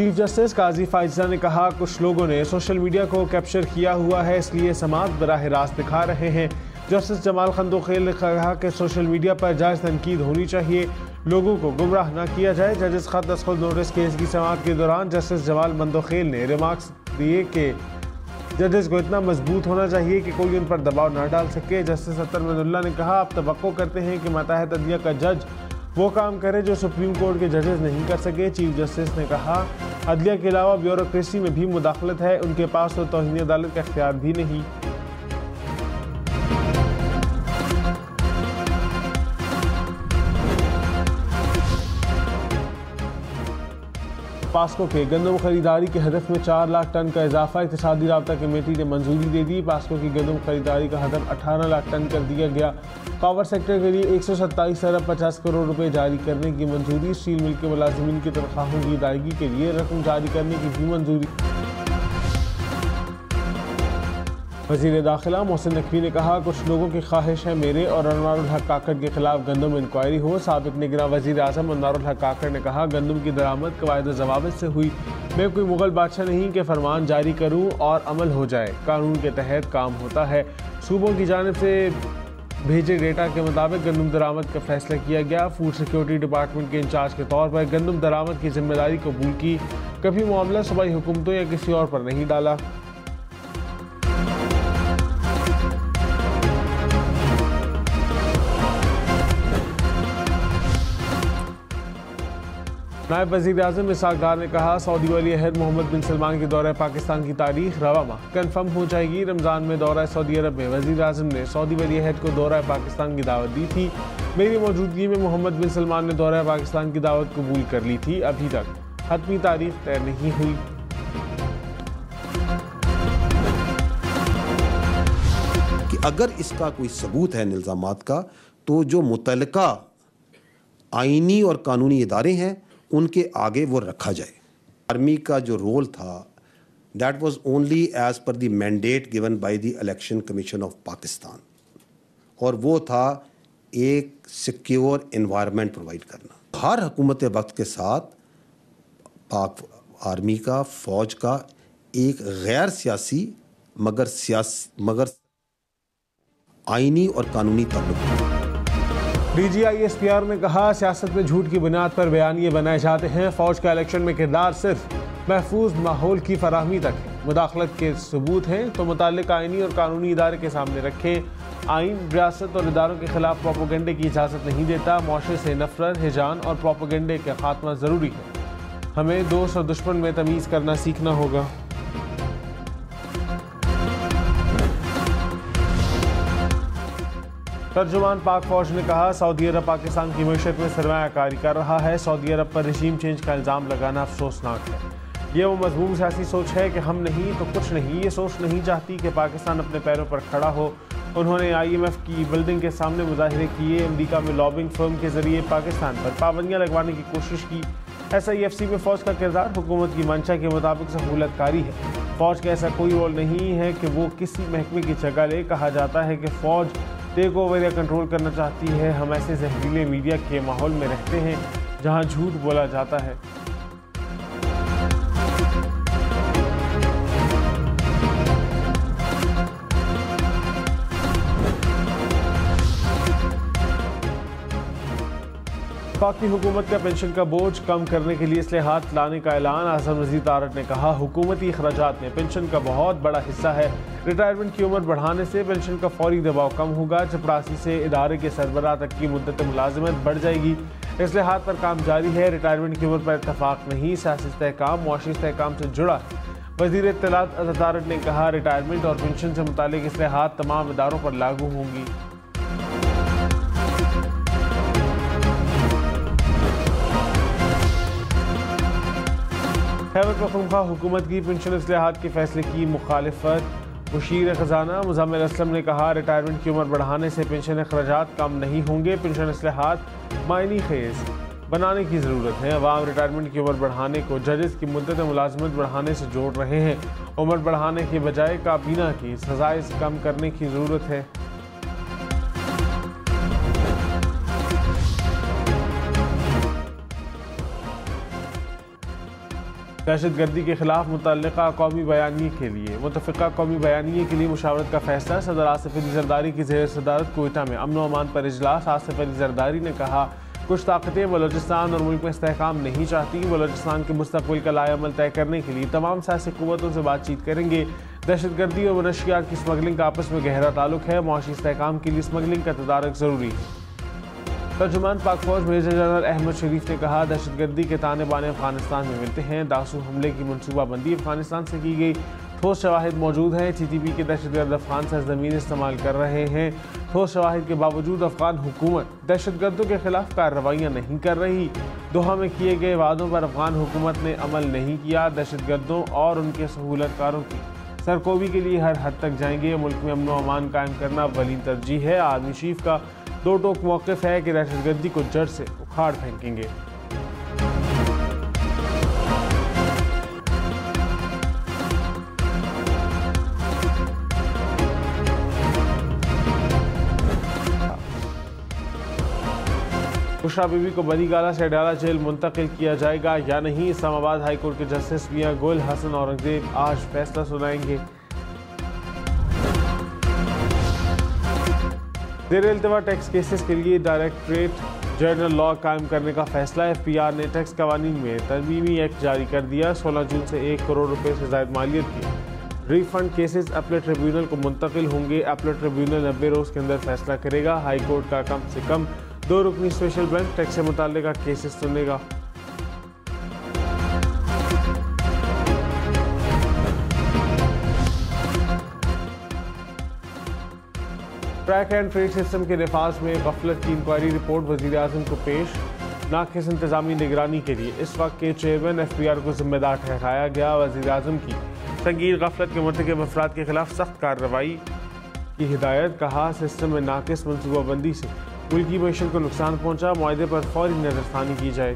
Chief justice काजी फायजा ने कहा, कुछ लोगों ने सोशल मीडिया को कैप्चर किया हुआ है, इसलिए समाअत बराह रास्त दिखा रहे हैं। जस्टिस जमाल खंदोखेल ने कहा कि सोशल मीडिया पर जायज़ तनकीद होनी चाहिए, लोगों को गुमराह न किया जाए। जजेस खत दस्तखत नोटिस केस की समाअत के दौरान जस्टिस जमाल खंदोखेल ने रिमार्क्स दिए कि जजेस को इतना मजबूत होना चाहिए कि कोई उन पर दबाव न डाल सके। जस्टिस अतर मनुल्लाह ने कहा, आप तवक्को करते हैं कि मातहत अदलिया का जज वो काम करे जो सुप्रीम कोर्ट के जजेस नहीं कर सके। चीफ जस्टिस ने कहा, अदलिया के अलावा ब्यूरोक्रेसी में भी मुदाखलत है, उनके पास तो तौहीन अदालत का इख्तियार भी नहीं। पास्को के गंदम खरीदारी के हदफ में 4 लाख टन का इजाफा। इक़्तिसादी राब्ता कमेटी ने मंजूरी दे दी। पास्को की गंदम खरीदारी का हदफ 18 लाख टन कर दिया गया। पावर सेक्टर के लिए 127 अरब 50 करोड़ रुपए जारी करने की मंजूरी। स्टील मिल के मुलाजिमीन की तनख्वाहों की अदायगी के लिए रकम जारी करने की भी मंजूरी। वज़ीर दाखिला मोहसिन नकवी ने कहा, कुछ लोगों की ख्वाहिश है मेरे और अनवारुल हक काकड़ के खिलाफ गंदम इंक्वायरी हो। साबिक निगरान वज़ीर आज़म अनवारुल हक काकड़ ने कहा, गंदम की दरामद कवायद ज़वाबित से हुई। मैं कोई मुगल बादशाह नहीं कि फरमान जारी करूँ और अमल हो जाए, कानून के तहत काम होता है। सूबों की जानिब से भेजे डेटा के मुताबिक गंदम दरामद का फैसला किया गया। फूड सिक्योरिटी डिपार्टमेंट के इंचार्ज के तौर पर गंदम दरामद की जिम्मेदारी कबूल की। कभी मामला सूबाई हुकूमतों या किसी और पर नहीं डाला। नायब वज़ीर आज़म इसहाक़ डार ने कहा, सऊदी वली अहद मोहम्मद बिन सलमान के दौरे पाकिस्तान की तारीख रवा माह कन्फर्म हो जाएगी। रमज़ान में दौरा सऊदी अरब में वज़ीर आज़म ने सऊदी वली अहद को दौरा पाकिस्तान की दावत दी थी। मेरी मौजूदगी में मोहम्मद बिन सलमान ने दौरा पाकिस्तान की दावत कबूल कर ली थी। अभी तक हतमी तारीख तय नहीं हुई। कि अगर इसका कोई सबूत है इल्ज़ामात का, तो जो मुतल्लिका आईनी और कानूनी इदारे हैं उनके आगे वो रखा जाए। आर्मी का जो रोल था, that was only as per the mandate given by the election commission of Pakistan, और वो था एक सिक्योर एनवायरनमेंट प्रोवाइड करना। हर हुकूमत वक्त के साथ पाक आर्मी का, फौज का एक गैर सियासी मगर आईनी और कानूनी ताल्लुक। DGISPR ने कहा, सियासत में झूठ की बुनियाद पर बयानिए बनाए जाते हैं। फौज का इलेक्शन में किरदार सिर्फ महफूज माहौल की फराहमी तक है। मुदाखलत के सबूत हैं तो मुताल्लिक़ आईनी और कानूनी इदारे के सामने रखें। आइन रियासत और इदारों के खिलाफ प्रोपोगंडे की इजाज़त नहीं देता। मुआशरे से नफरत, हिजान और प्रोपोगंडे का खात्मा ज़रूरी है। हमें दोस्त और दुश्मन में तमीज़ करना सीखना होगा। तर्जुमान पाक फौज ने कहा, सऊदी अरब पाकिस्तान की मईशत में सरमायाकारी कर रहा है। सऊदी अरब पर रजीम चेंज का इल्ज़ाम लगाना अफसोसनाक है। यह वो मज़मूम सियासी सोच है कि हम नहीं तो कुछ नहीं। ये सोच नहीं चाहती कि पाकिस्तान अपने पैरों पर खड़ा हो। उन्होंने IMF की बिल्डिंग के सामने मुजाहिरे किए। अमरीका में लॉबिंग फर्म के जरिए पाकिस्तान पर पाबंदियाँ लगवाने की कोशिश की। SIFC में फ़ौज का किरदार हुकूमत की मंशा के मुताबिक सहूलतकारी है। फ़ौज का ऐसा कोई रोल नहीं है कि वो किसी महकमे की जगह ले। कहा जाता है कि फ़ौज टेक ओवर या कंट्रोल करना चाहती है। हम ऐसे जहरीले मीडिया के माहौल में रहते हैं जहां झूठ बोला जाता है। पाक की हुकूमत का पेंशन का बोझ कम करने के लिए इस्लाहात लाने का ऐलान। आज़म रज़ीद तारड़ ने कहा, हुकूमती अखराजात में पेंशन का बहुत बड़ा हिस्सा है। रिटायरमेंट की उम्र बढ़ाने से पेंशन का फौरी दबाव कम होगा। चपरासी से इदारे के सरबराह तक की मुद्दत मुलाजमत बढ़ जाएगी। इस्लाहात पर काम जारी है। रिटायरमेंट की उम्र पर इतफाक नहीं, सियासी इस्तेहकाम मुआशी इस्तेहकाम से जुड़ा है। वज़ीर इत्तलात अता तारड़ ने कहा, रिटायरमेंट और पेंशन से मुतालिक इस्लाहात तमाम इदारों पर लागू होंगी। खैबर पख्तूनख्वा हुकूमत की पेंशन इस्लाहात के फैसले की मुखालिफत। मुशीर ख़जाना मुज़म्मिल असलम ने कहा, रिटायरमेंट की उम्र बढ़ाने से पेंशन अखराजात कम नहीं होंगे। पेंशन इस्लाहात मायनी खेज बनाने की ज़रूरत है। अवाम रिटायरमेंट की उम्र बढ़ाने को जजेस की मुद्दत मुलाजमत बढ़ाने से जोड़ रहे हैं। उम्र बढ़ाने के बजाय काबीना की सजाएं कम करने की ज़रूरत है। दहशतगर्दी के खिलाफ मुतल्लिका कौमी बयानिए के लिए मुतफ़िक़ा कौमी बयानिए के लिए मुशावरत का फैसला। सदर आसिफ अली जरदारी की ज़ेर सदारत कोयटा में अमन व अमान पर इजलास। आसिफ अली जरदारी ने कहा, कुछ ताकतें बलोचिस्तान और मुल्क में इस्तेहकाम नहीं चाहती। बलोचिस्तान के मुस्तक़बिल का लाएअमल तय करने के लिए तमाम सियासी क़ुव्वतों से बातचीत करेंगे। दहशतगर्दी और मनशियात की स्मगलिंग का आपस में गहरा ताल्लुक है। मुआशी इस्तेहकाम के लिए स्मगलिंग का तदारक ज़रूरी है। तर्जुमान पाक फौज मेजर जनरल अहमद शरीफ ने कहा, दहशतगर्दी के ताने बाने अफगानिस्तान में मिलते हैं। दासू हमले की मनसूबाबंदी अफगानिस्तान से की गई, ठोस शवाहिद मौजूद हैं। TTP के दहशतगर्द अफगान सरजमीन इस्तेमाल कर रहे हैं। ठोस शवाहिद के बावजूद अफगान हुकूमत दहशतगर्दों के खिलाफ कार्रवाइयाँ नहीं कर रही। दोहा में किए गए वादों पर अफगान हुकूमत ने अमल नहीं किया। दहशतगर्दों और उनके सहूलतकारों की सरकोबी के लिए हर हद तक जाएंगे। मुल्क में अमन व अमान कायम करना अव्वलीन तरजीह है। आर्मी चीफ का दो टोक मौक़िफ़ है कि दहशतगर्दी को जड़ से उखाड़ फेंकेंगे। बुशरा बीबी को बनीगाला से अडयाला जेल मुंतकिल किया जाएगा या नहीं, इस्लामाबाद हाई कोर्ट के जस्टिस मियां गुल हसन औरंगजेब आज फैसला सुनाएंगे। ज़ेर इल्तिवा टैक्स केसेस के लिए डायरेक्टरेट जनरल लॉ कायम करने का फैसला। FPR ने टैक्स कवानीन में तरमीमी एक्ट जारी कर दिया। 16 जून से 1 करोड़ रुपए से ज़ायद मालियत की रिफंड केसेस अपीलेट ट्रिब्यूनल को मुंतकिल होंगे। अपीलेट ट्रिब्यूनल 90 रोज़ के अंदर फैसला करेगा। हाई कोर्ट का कम से कम 2 रुकनी स्पेशल बेंच टैक्स से मुताल्लिक़ केसेस सुनेगा। ट्रैक एंड ट्रेड सिस्टम के नफाज में गफलत की इंक्वायरी रिपोर्ट वज़ीर-ए-आज़म को पेश। नाक़िस इंतज़ामी निगरानी के लिए इस वक्त के चेयरमैन FPR को जिम्मेदार ठहराया गया। वज़ीर-ए-आज़म की संगीन गफलत के मुर्तकिब अफराद के खिलाफ सख्त कार्रवाई की हिदायत। कहा, सिस्टम में नाक़िस मनसूबाबंदी से मुल्की मईशत को नुकसान पहुँचा। मुआहदे पर फौरी नज़रसानी की जाए।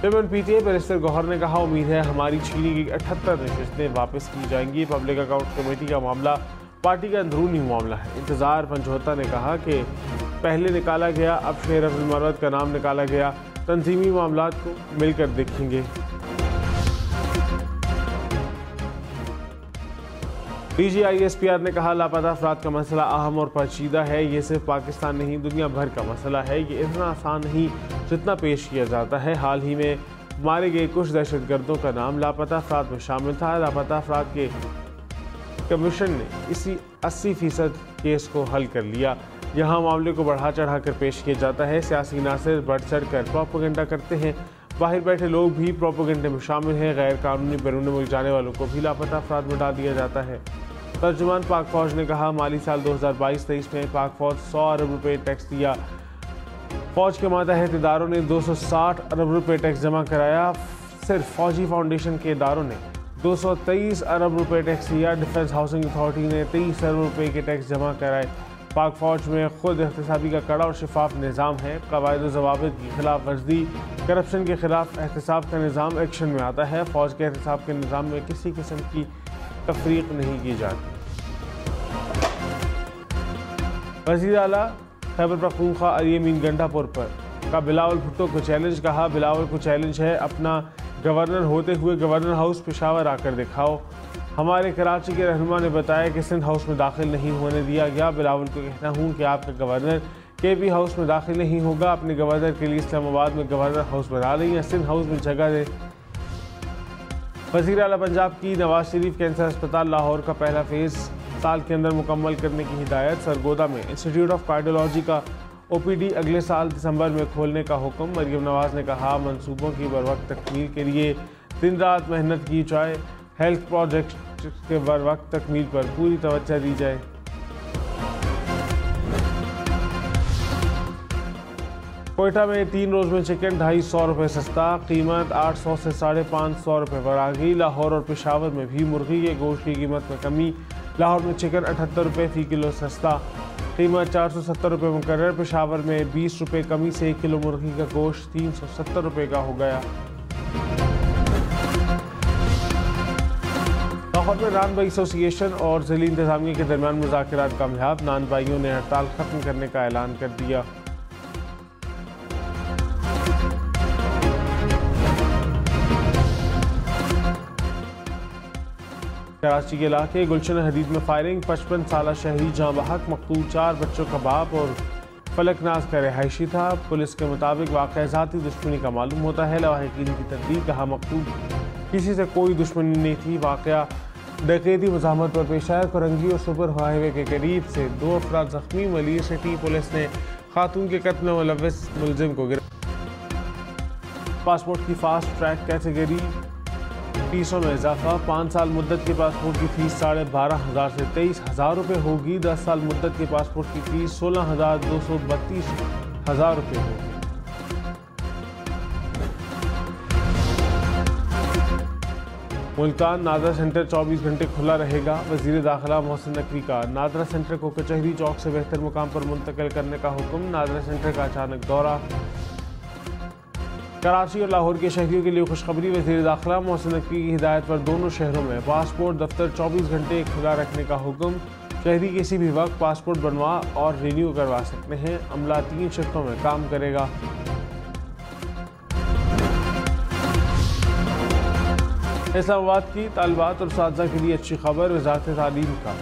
PTA बैरिस्टर गौहर ने कहा, उम्मीद है हमारी छीनी गई 78 नशिस्तें वापस की जाएंगी। पब्लिक अकाउंट कमेटी का मामला पार्टी का अंदरूनी मामला है। इंतज़ार पंजोता ने कहा कि पहले निकाला गया, अब शेर अब्दुल मरवत का नाम निकाला गया। तंजीमी मामलात को मिलकर देखेंगे। DG ISPR ने कहा, लापता अफराद का मसला अहम और पेचीदा है। ये सिर्फ पाकिस्तान नहीं दुनिया भर का मसला है। ये इतना आसान नहीं जितना पेश किया जाता है। हाल ही में मारे गए कुछ दहशतगर्दों का नाम लापता अफराद में शामिल था। लापता अफराद के कमीशन ने इसी 80% केस को हल कर लिया। यहाँ मामले को बढ़ा चढ़ा कर पेश किया जाता है। सियासी नासिर बढ़ चढ़ कर प्रोपेगेंडा करते हैं। बाहर बैठे लोग भी प्रोपेगेंडे में शामिल हैं। गैर कानूनी बैरून मुल्क जाने वालों को भी लापता अफराद में डाल दिया जाता है। तर्जुमान पाक फौज ने कहा, माली साल 2022-23 में पाक फौज 100 अरब रुपये टैक्स दिया। फौज के मातहत इदारों ने 260 अरब रुपये टैक्स जमा कराया। सिर्फ फौजी फाउंडेशन के इदारों ने 223 अरब रुपये टैक्स दिया। डिफेंस हाउसिंग अथॉरिटी ने 23 अरब रुपये के टैक्स जमा कराए। पाक फौज में खुद एहतसाबी का कड़ा और शफाफ निज़ाम है। कवायद और ज़वाबित की खिलाफ वर्जी, करप्शन के खिलाफ एहतसाब का निज़ाम एक्शन में आता है। फौज के एहतसाब के निज़ाम में किसी किस्म की तफरीक नहीं की जाती। वज़ीर आला खैबर पख्तूनख्वा अली अमीन गंडापुर पर का बिलावल भुट्टो को चैलेंज। कहा, बिलावल को चैलेंज है, अपना गवर्नर होते हुए गवर्नर हाउस पेशावर आकर दिखाओ। हमारे कराची के रहनुमा ने बताया कि सिंध हाउस में दाखिल नहीं होने दिया गया। बिलावल को कहता हूँ कि आपका गवर्नर KB हाउस में दाखिल नहीं होगा। अपने गवर्नर के लिए इस्लामाबाद में गवर्नर हाउस बना लें या सिंध हाउस में जगह दें। वज़ीर आला पंजाब की नवाज शरीफ कैंसर अस्पताल लाहौर का पहला फेज़ साल के अंदर मुकम्मल करने की हिदायत। सरगोदा में इंस्टीट्यूट ऑफ कार्डियोलॉजी का OPD अगले साल दिसंबर में खोलने का हुक्म। मरियम नवाज ने कहा, मंसूबों की बरवक्त तकमील के लिए दिन रात मेहनत की जाए। हेल्थ प्रोजेक्ट के बरवक्त तकमील पर पूरी तवज्जो दी जाए। कोयटा में 3 रोज़ में चिकन 250 रुपये सस्ता। कीमत 800 से 550 रुपये पर आ गई। लाहौर और पेशावर में भी मुर्गी के गोश्त की कीमत में कमी। लाहौर में चिकन 78 रुपये फ़ी किलो सस्ता। कीमत 470 रुपये मुकर्रर। पेशावर में 20 रुपये कमी से 1 किलो मुर्गी का गोश्त 370 रुपये का हो गया। लाहौर में नान भाई एसोसिएशन और ज़िली इंतज़ामिया के दरमियान मुज़ाकरात कामयाब। नान भाइयों ने हड़ताल ख़त्म करने का ऐलान कर दिया। कराची के इलाके गुलशन हदीद में फायरिंग, 55 साल शहरी जाँ बहक, मकतूल 4 बच्चों का बाप और फलकनाज का रिहायशी था। पुलिस के मुताबिक वाक़या ज़ाती दुश्मनी का मालूम होता है। लवाहिकीन की तहकीक, कहा मकतूल किसी से कोई दुश्मनी नहीं थी। वाक़या डकैती मज़ाहमत पर पेश आया। कोरंगी और सुपर हाईवे के करीब से 2 अफराद जख्मी। मलिर सिटी पुलिस ने खातून के कत्ल में मुलव्वस मुलजिम को गिरफ्तार। पासपोर्ट की फास्ट ट्रैक कैटेगरी फीसों में इजाफा, 5 साल मुद्दत के पासपोर्ट की फीस 12,500 से 23,000 रुपये होगी। 10 साल मुद्दत के पासपोर्ट की फीस 16,232 रुपये होगी। मुल्तान नादरा सेंटर 24 घंटे खुला रहेगा। वज़ीर दाखिला मोहसिन नकवी का नादरा सेंटर को कचहरी चौक से बेहतर मुकाम पर मुंतकिल करने का हुक्म। नादरा सेंटर का अचानक दौरा। कराची और लाहौर के शहरियों के लिए खुशखबरी, वज़ीर दाखिला मोहसिन नकवी की हिदायत पर दोनों शहरों में पासपोर्ट दफ्तर 24 घंटे खुला रखने का हुक्म। शहरी किसी भी वक्त पासपोर्ट बनवा और रिन्यू करवा सकते हैं। अमला 3 शिफ्टों में काम करेगा। इस्लामाबाद की तालिबात और उस्ताज़ा के लिए अच्छी खबर, वज़ारत तालीम का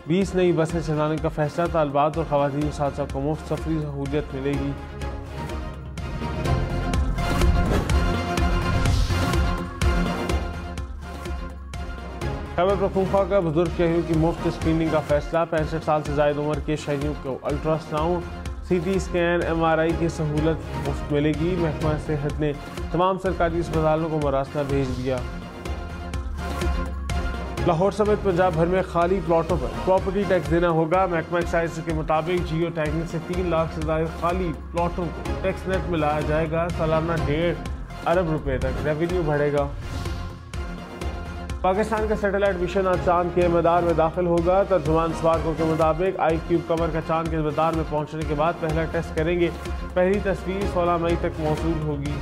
20 नई बसें चलाने का फैसला। तालिबात और ख़वातीन उस्ताज़ा को मुफ्त सफरी सहूलियत मिलेगी। खैबर पख्तूनख्वा का बुजुर्ग शहरियों की मुफ्त स्क्रीनिंग का फैसला। 65 साल से ज़ायद उम्र के शहरियों को अल्ट्रासाउंड, CT स्कैन, MRI की सहूलत मुफ्त मिलेगी। महकमा सेहत ने तमाम सरकारी अस्पतालों को मरासला भेज दिया। लाहौर समेत पंजाब भर में खाली प्लॉटों पर प्रॉपर्टी टैक्स देना होगा। महकमा एक्साइज के मुताबिक जियो टैगिंग से 3 लाख से ज़्यादा खाली प्लॉटों को टैक्स नेट में लाया जाएगा। सालाना 1.5 अरब रुपए तक रेवेन्यू बढ़ेगा। पाकिस्तान का सैटेलाइट मिशन आज चांद के मदार में दाखिल होगा। तर्जुमान स्पार्को के मुताबिक iCube कमर का चांद के मदार में पहुंचने के बाद पहला टेस्ट करेंगे। पहली तस्वीर 16 मई तक मौसूल होगी।